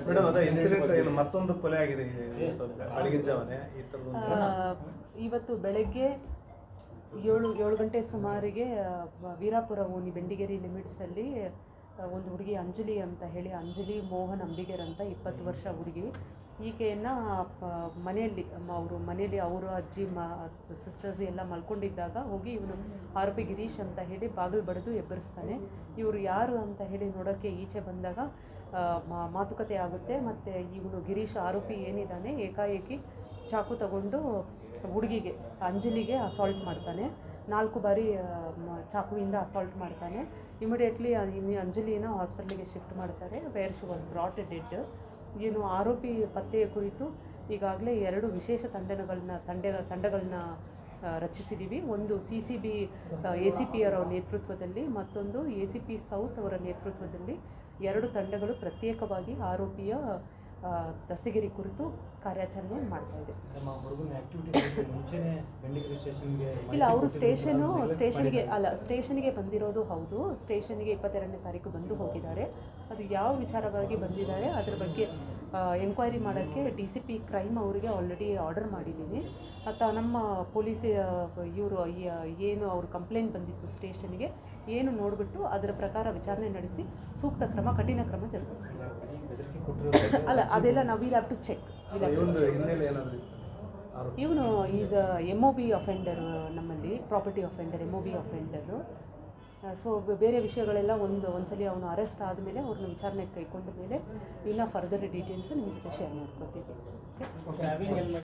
Madam ಅದೇ incident ಏನು ಮತ್ತೊಂದು ಕೊಲೆ ಆಗಿದೆ ಬೆಳಗಿನ ಜಾವನೆ ಈ ಇವತ್ತು ಬೆಳಗ್ಗೆ 7 ಗಂಟೆ ಸುಮಾರಿಗೆ ವೀರಾಪುರ ಓಣಿ ಬೆಂಡಿಗೇರಿ ಲಿಮಿಟ್ಸಲ್ಲಿ ಒಂದು ಹುಡುಗಿ ಅಂಜಲಿ ಅಂತ ಹೇಳಿ, ಅಂಜಲಿ ಮೋಹನ್ ಅಂಬಿಗೇರ್ ಅಂತ 20 ವರ್ಷ ಹುಡುಗಿ. ಈಕೆಯನ್ನು ಮನೆಯಲ್ಲಿ ಅವರು ಅಜ್ಜಿ ಸಿಸ್ಟರ್ಸ್ ಎಲ್ಲ ಮಲ್ಕೊಂಡಿದ್ದಾಗ ಹೋಗಿ ಇವನು ಆರೋಪಿ ಗಿರೀಶ್ ಅಂತ ಹೇಳಿ ಬಾಗಿಲು ಬಡಿದು ಎಬ್ಬರಿಸ್ತಾನೆ. ಇವರು ಯಾರು ಅಂತ ಹೇಳಿ ನೋಡೋಕ್ಕೆ ಈಚೆ ಬಂದಾಗ ಮಾತುಕತೆ ಆಗುತ್ತೆ. ಮತ್ತು ಇವನು ಗಿರೀಶ್ ಆರೋಪಿ ಏನಿದ್ದಾನೆ ಏಕಾಏಕಿ ಚಾಕು ತಗೊಂಡು ಹುಡುಗಿಗೆ ಅಂಜಲಿಗೆ ಅಸಾಲ್ಟ್ ಮಾಡ್ತಾನೆ. 4 ಬಾರಿ ಚಾಕುವಿಂದ ಅಸಾಲ್ಟ್ ಮಾಡ್ತಾನೆ. ಇಮಿಡಿಯೇಟ್ಲಿ ಅಂಜಲಿನ ಹಾಸ್ಪಿಟ್ಲಿಗೆ ಶಿಫ್ಟ್ ಮಾಡ್ತಾರೆ. Where she was brought dead. ಏನು ಆರೋಪಿ ಪತ್ತೆಯ ಕುರಿತು ಈಗಾಗಲೇ 2 ವಿಶೇಷ ತಂಡಗಳನ್ನ ರಚಿಸಿದ್ದೀವಿ. ಒಂದು CCB ACP ಅವರ ನೇತೃತ್ವದಲ್ಲಿ, ಮತ್ತೊಂದು ACP ಸೌತ್ ಅವರ ನೇತೃತ್ವದಲ್ಲಿ 2 ತಂಡಗಳು ಪ್ರತ್ಯೇಕವಾಗಿ ಆರೋಪಿಯ ದಸ್ತಗಿರಿ ಕುರಿತು ಕಾರ್ಯಾಚರಣೆ ಮಾಡ್ತಾ ಇದೆ. ಇಲ್ಲ, ಅವರು ಸ್ಟೇಷನ್ಗೆ ಬಂದಿರೋದು ಹೌದು. ಸ್ಟೇಷನ್ಗೆ 22ನೇ ತಾರೀಕು ಬಂದು ಹೋಗಿದ್ದಾರೆ. ಅದು ಯಾವ ವಿಚಾರವಾಗಿ ಬಂದಿದ್ದಾರೆ ಅದರ ಬಗ್ಗೆ ಎನ್ಕ್ವೈರಿ ಮಾಡೋಕ್ಕೆ DCP ಕ್ರೈಮ್ ಅವರಿಗೆ ಆಲ್ರೆಡಿ ಆರ್ಡರ್ ಮಾಡಿದ್ದೀನಿ. ನಮ್ಮ ಪೊಲೀಸ್ ಇವರು ಏನು ಅವ್ರ ಕಂಪ್ಲೇಂಟ್ ಬಂದಿತ್ತು ಸ್ಟೇಷನ್ಗೆ, ಏನು ನೋಡಿಬಿಟ್ಟು ಅದರ ಪ್ರಕಾರ ವಿಚಾರಣೆ ನಡೆಸಿ ಸೂಕ್ತ ಕ್ರಮ, ಕಠಿಣ ಕ್ರಮ ಜರುಗಿಸ್ತೀವಿ. ಅಲ್ಲ, ಅದೆಲ್ಲ ನಾವು ವಿಲ್ ಹ್ಯಾವ್ ಟು ಚೆಕ್. ಇವನು ಈಸ್ MOB ಅಫೆಂಡರ್, ನಮ್ಮಲ್ಲಿ ಪ್ರಾಪರ್ಟಿ ಅಫೆಂಡರ್, MOB ಅಫೆಂಡರು. ಸೊ ಬೇರೆ ವಿಷಯಗಳೆಲ್ಲ ಒಂದ್ಸಲಿ ಅವನು ಅರೆಸ್ಟ್ ಆದಮೇಲೆ ಅವ್ರನ್ನ ವಿಚಾರಣೆಗೆ ಕೈಗೊಂಡ ಮೇಲೆ ಇನ್ನೂ ಫರ್ದರ್ ಡೀಟೇಲ್ಸ್ ನಿಮ್ಮ ಜೊತೆ ಶೇರ್ ಮಾಡ್ಕೊತೀವಿ. ಓಕೆ.